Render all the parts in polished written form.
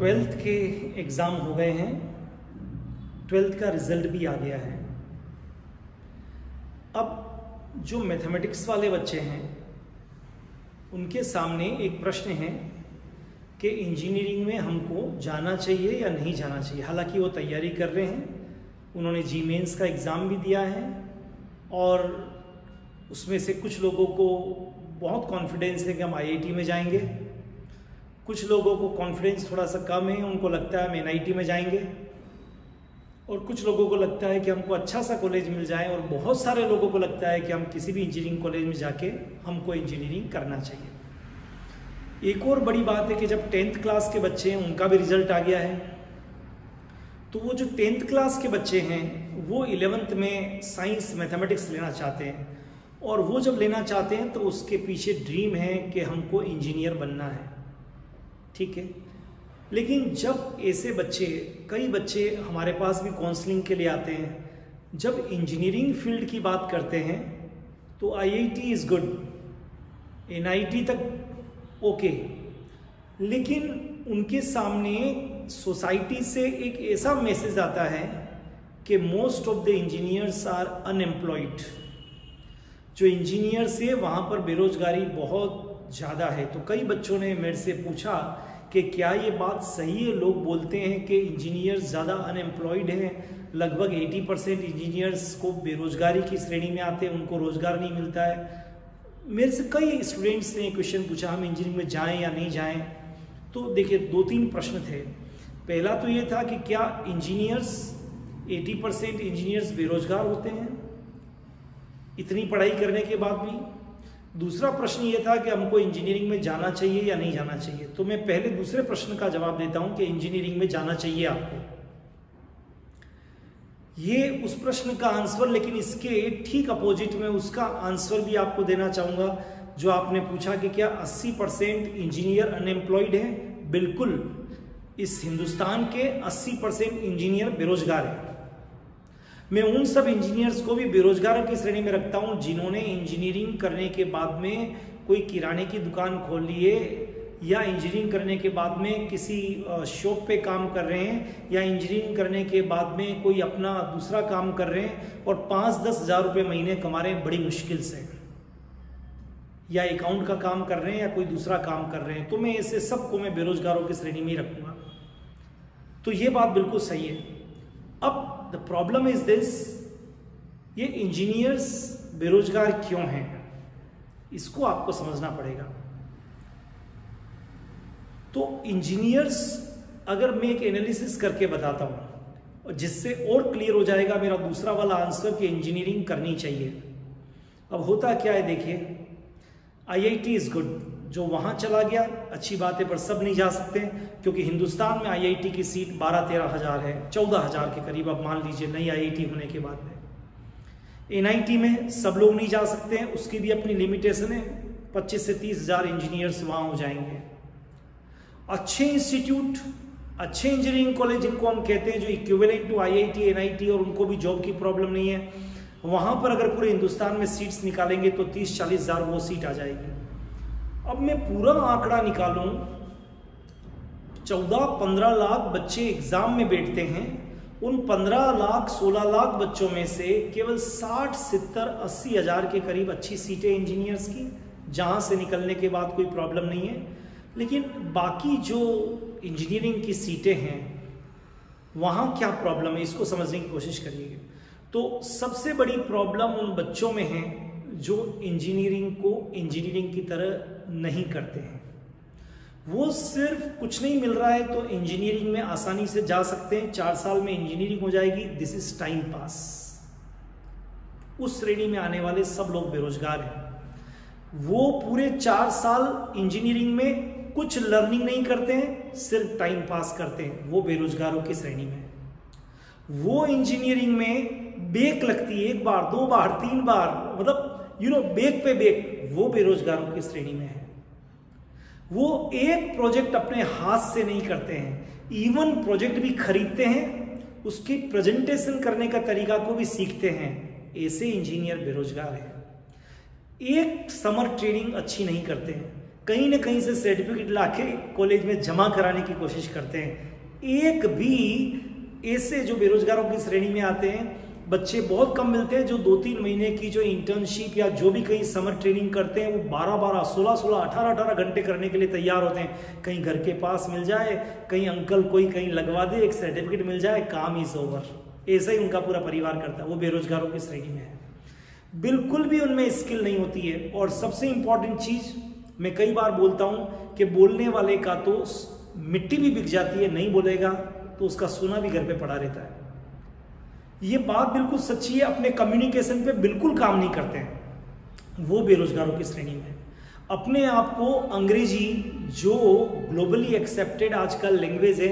Twelfth के exam हो गए हैं, ट्वेल्थ का रिज़ल्ट भी आ गया है। अब जो मैथमेटिक्स वाले बच्चे हैं उनके सामने एक प्रश्न है कि इंजीनियरिंग में हमको जाना चाहिए या नहीं जाना चाहिए। हालांकि वो तैयारी कर रहे हैं, उन्होंने जी मेंस का एग्ज़ाम भी दिया है और उसमें से कुछ लोगों को बहुत कॉन्फिडेंस है कि हम आईआईटी में जाएंगे, कुछ लोगों को कॉन्फिडेंस थोड़ा सा कम है, उनको लगता है हम एनआईटी में जाएंगे, और कुछ लोगों को लगता है कि हमको अच्छा सा कॉलेज मिल जाए, और बहुत सारे लोगों को लगता है कि हम किसी भी इंजीनियरिंग कॉलेज में जाके हमको इंजीनियरिंग करना चाहिए। एक और बड़ी बात है कि जब 10th क्लास के बच्चे हैं उनका भी रिजल्ट आ गया है, तो वो जो 10th क्लास के बच्चे हैं वो 11th में साइंस मैथमेटिक्स लेना चाहते हैं, और वो जब लेना चाहते हैं तो उसके पीछे ड्रीम है कि हमको इंजीनियर बनना है, ठीक है। लेकिन जब ऐसे बच्चे, कई बच्चे हमारे पास भी काउंसलिंग के लिए आते हैं, जब इंजीनियरिंग फील्ड की बात करते हैं तो आईआईटी इज़ गुड, एनआईटी तक ओके, लेकिन उनके सामने सोसाइटी से एक ऐसा मैसेज आता है कि most of the engineers are unemployed. जो इंजीनियर्स है वहाँ पर बेरोजगारी बहुत ज़्यादा है। तो कई बच्चों ने मेरे से पूछा कि क्या ये बात सही है, लोग बोलते हैं कि इंजीनियर्स ज़्यादा अनएम्प्लॉयड हैं, लगभग 80% इंजीनियर्स को बेरोजगारी की श्रेणी में आते हैं, उनको रोज़गार नहीं मिलता है। मेरे से कई स्टूडेंट्स ने क्वेश्चन पूछा हम इंजीनियरिंग में जाएं या नहीं जाएं। तो देखिए 2-3 प्रश्न थे। पहला तो ये था कि क्या इंजीनियर्स 80% इंजीनियर्स बेरोजगार होते हैं इतनी पढ़ाई करने के बाद भी। दूसरा प्रश्न ये था कि हमको इंजीनियरिंग में जाना चाहिए या नहीं जाना चाहिए। तो मैं पहले दूसरे प्रश्न का जवाब देता हूं कि इंजीनियरिंग में जाना चाहिए आपको। ये उस प्रश्न का आंसर, लेकिन इसके ठीक अपोजिट में उसका आंसर भी आपको देना चाहूंगा जो आपने पूछा कि क्या 80% इंजीनियर अनएम्प्लॉयड हैं। बिल्कुल, इस हिंदुस्तान के 80% इंजीनियर बेरोजगार हैं। मैं उन सब इंजीनियर्स को भी बेरोजगारों की श्रेणी में रखता हूं जिन्होंने इंजीनियरिंग करने के बाद में कोई किराने की दुकान खोल ली है, या इंजीनियरिंग करने के बाद में किसी शॉप पे काम कर रहे हैं, या इंजीनियरिंग करने के बाद में कोई अपना दूसरा काम कर रहे हैं और 5-10 हज़ार रुपये महीने कमा रहे हैं बड़ी मुश्किल से, या अकाउंट का काम कर रहे हैं या कोई दूसरा काम कर रहे हैं। तो मैं ऐसे सबको मैं बेरोजगारों की श्रेणी में ही रखूंगा। तो ये बात बिल्कुल सही है। अब द प्रॉब्लम इज दिस, ये इंजीनियर्स बेरोजगार क्यों हैं, इसको आपको समझना पड़ेगा। तो इंजीनियर्स, अगर मैं एक एनालिसिस करके बताता हूं और जिससे और क्लियर हो जाएगा मेरा दूसरा वाला आंसर कि इंजीनियरिंग करनी चाहिए। अब होता क्या है, देखिए आईआईटी इज गुड, जो वहां चला गया अच्छी बात है, पर सब नहीं जा सकते क्योंकि हिंदुस्तान में आईआईटी की सीट 12-13 हज़ार है, 14 हज़ार के करीब अब मान लीजिए नई आईआईटी होने के बाद में। एनआईटी में सब लोग नहीं जा सकते हैं, उसकी भी अपनी लिमिटेशन है, 25 से 30 हज़ार इंजीनियर्स वहां हो जाएंगे। अच्छे इंस्टीट्यूट, अच्छे इंजीनियरिंग कॉलेज जिनको हम कहते हैं जो इक्विवेलेंट टू आईआईटी, एनआईटी, और उनको भी जॉब की प्रॉब्लम नहीं है, वहां पर अगर पूरे हिंदुस्तान में सीट्स निकालेंगे तो 30-40 हज़ार वो सीट आ जाएगी। अब मैं पूरा आंकड़ा निकालूं, 14-15 लाख बच्चे एग्जाम में बैठते हैं, उन 15 लाख 16 लाख बच्चों में से केवल 60-70-80 हज़ार के करीब अच्छी सीटें इंजीनियर्स की, जहां से निकलने के बाद कोई प्रॉब्लम नहीं है। लेकिन बाकी जो इंजीनियरिंग की सीटें हैं वहां क्या प्रॉब्लम है, इसको समझने की कोशिश करिएगा। तो सबसे बड़ी प्रॉब्लम उन बच्चों में है जो इंजीनियरिंग को इंजीनियरिंग की तरह नहीं करते हैं। वो सिर्फ कुछ नहीं मिल रहा है तो इंजीनियरिंग में आसानी से जा सकते हैं, 4 साल में इंजीनियरिंग हो जाएगी, दिस इज टाइम पास। उस श्रेणी में आने वाले सब लोग बेरोजगार हैं। वो पूरे 4 साल इंजीनियरिंग में कुछ लर्निंग नहीं करते हैं, सिर्फ टाइम पास करते हैं, वो बेरोजगारों की श्रेणी में। वो इंजीनियरिंग में बेक लगती है 1 बार 2 बार 3 बार, मतलब बेक पे बेक, वो बेरोजगारों की श्रेणी में है। वो एक प्रोजेक्ट अपने हाथ से नहीं करते हैं, इवन प्रोजेक्ट भी खरीदते हैं, उसकी प्रेजेंटेशन करने का तरीका को भी सीखते हैं। ऐसे इंजीनियर बेरोजगार हैं। एक समर ट्रेनिंग अच्छी नहीं करते हैं, कहीं ना कहीं से सर्टिफिकेट लाके कॉलेज में जमा कराने की कोशिश करते हैं। एक भी ऐसे जो बेरोजगारों की श्रेणी में आते हैं बच्चे बहुत कम मिलते हैं जो 2-3 महीने की जो इंटर्नशिप या जो भी कहीं समर ट्रेनिंग करते हैं वो 12-12, 16-16, 18-18 घंटे करने के लिए तैयार होते हैं। कहीं घर के पास मिल जाए, कहीं अंकल कोई कहीं लगवा दे, एक सर्टिफिकेट मिल जाए, काम इज ओवर। ऐसा ही उनका पूरा परिवार करता है। वो बेरोजगारों की श्रेणी में है। बिल्कुल भी उनमें स्किल नहीं होती है। और सबसे इंपॉर्टेंट चीज मैं कई बार बोलता हूं कि बोलने वाले का तो मिट्टी भी बिक जाती है, नहीं बोलेगा तो उसका सोना भी घर पे पड़ा रहता है। ये बात बिल्कुल सच्ची है। अपने कम्युनिकेशन पे बिल्कुल काम नहीं करते हैं वो बेरोजगारों की श्रेणी में। अपने आप को अंग्रेजी जो ग्लोबली एक्सेप्टेड आजकल लैंग्वेज है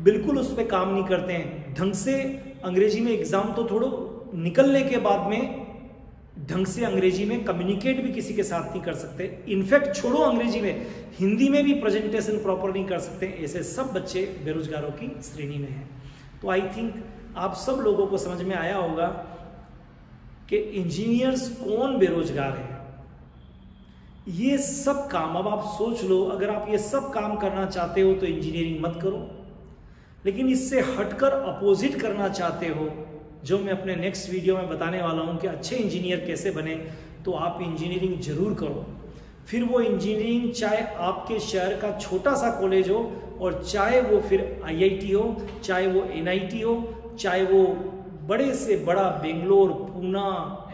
बिल्कुल उस पर काम नहीं करते हैं। ढंग से अंग्रेजी में एग्जाम तो थोड़ो निकलने के बाद में ढंग से अंग्रेजी में कम्युनिकेट भी किसी के साथ नहीं कर सकते। इनफैक्ट छोड़ो अंग्रेजी में, हिंदी में भी प्रेजेंटेशन प्रॉपर नहीं कर सकते। ऐसे सब बच्चे बेरोजगारों की श्रेणी में हैं। तो आई थिंक आप सब लोगों को समझ में आया होगा कि इंजीनियर्स कौन बेरोजगार है। ये सब काम अब आप सोच लो, अगर आप ये सब काम करना चाहते हो तो इंजीनियरिंग मत करो। लेकिन इससे हटकर अपोजिट करना चाहते हो, जो मैं अपने नेक्स्ट वीडियो में बताने वाला हूं कि अच्छे इंजीनियर कैसे बने, तो आप इंजीनियरिंग जरूर करो। फिर वो इंजीनियरिंग चाहे आपके शहर का छोटा सा कॉलेज हो, और चाहे वो फिर IIT हो, चाहे वो NIT हो, चाहे वो बड़े से बड़ा बेंगलोर, पूना,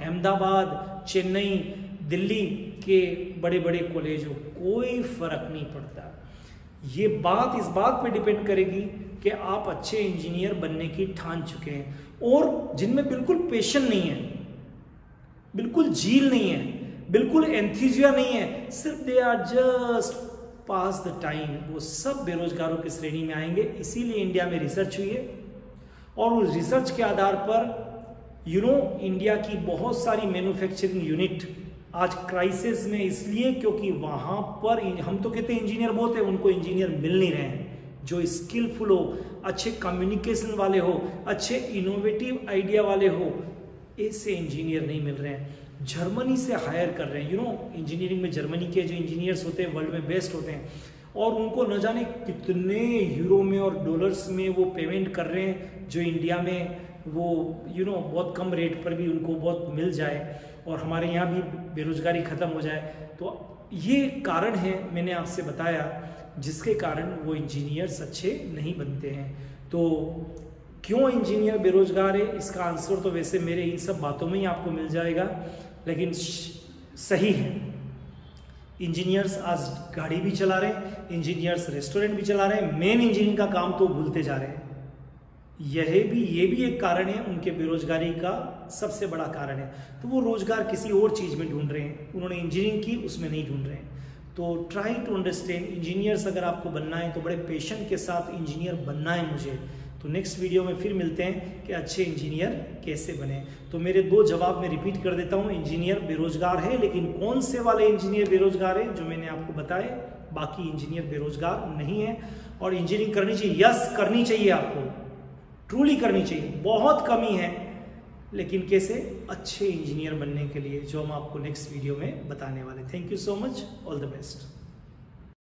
अहमदाबाद, चेन्नई, दिल्ली के बड़े बड़े कॉलेज हो, कोई फर्क नहीं पड़ता। ये बात इस बात पे डिपेंड करेगी कि आप अच्छे इंजीनियर बनने की ठान चुके हैं, और जिनमें बिल्कुल पैशन नहीं है, बिल्कुल झील नहीं है, बिल्कुल एंथुसिया नहीं है, सिर्फ they are just pass the time, वो सब बेरोजगारों की श्रेणी में आएंगे। इसीलिए इंडिया में रिसर्च हुई है, और उस रिसर्च के आधार पर इंडिया की बहुत सारी मैन्युफैक्चरिंग यूनिट आज क्राइसिस में इसलिए क्योंकि वहां पर हम तो कहते हैं इंजीनियर बहुत है, उनको इंजीनियर मिल नहीं रहे हैं जो स्किलफुल हो, अच्छे कम्युनिकेशन वाले हो, अच्छे इनोवेटिव आइडिया वाले हो। ऐसे इंजीनियर नहीं मिल रहे हैं। जर्मनी से हायर कर रहे हैं। इंजीनियरिंग में जर्मनी के जो इंजीनियर्स होते हैं वर्ल्ड में बेस्ट होते हैं, और उनको न जाने कितने यूरो में और डॉलर्स में वो पेमेंट कर रहे हैं, जो इंडिया में वो बहुत कम रेट पर भी उनको बहुत मिल जाए, और हमारे यहाँ भी बेरोजगारी खत्म हो जाए। तो ये कारण है मैंने आपसे बताया जिसके कारण वो इंजीनियर्स अच्छे नहीं बनते हैं। तो क्यों इंजीनियर बेरोजगार है, इसका आंसर तो वैसे मेरे इन सब बातों में ही आपको मिल जाएगा, लेकिन सही है। इंजीनियर्स आज गाड़ी भी चला रहे हैं, इंजीनियर्स रेस्टोरेंट भी चला रहे हैं, मेन इंजीनियरिंग का काम तो भूलते जा रहे हैं। ये भी एक कारण है उनके बेरोजगारी का, सबसे बड़ा कारण है। तो वो रोजगार किसी और चीज में ढूंढ रहे हैं, उन्होंने इंजीनियरिंग की उसमें नहीं ढूंढ रहे हैं। तो ट्राई टू अंडरस्टैंड, इंजीनियर्स अगर आपको बनना है तो बड़े पेशेंट के साथ इंजीनियर बनना है मुझे। तो नेक्स्ट वीडियो में फिर मिलते हैं कि अच्छे इंजीनियर कैसे बने। तो मेरे 2 जवाब में रिपीट कर देता हूँ। इंजीनियर बेरोजगार है, लेकिन कौन से वाले इंजीनियर बेरोजगार है, जो मैंने आपको बताए। बाकी इंजीनियर बेरोजगार नहीं है। और इंजीनियरिंग करनी चाहिए, यस करनी चाहिए, आपको ट्रूली करनी चाहिए। बहुत कमी है, लेकिन कैसे अच्छे इंजीनियर बनने के लिए, जो हम आपको नेक्स्ट वीडियो में बताने वाले। Thank you so much, all the best.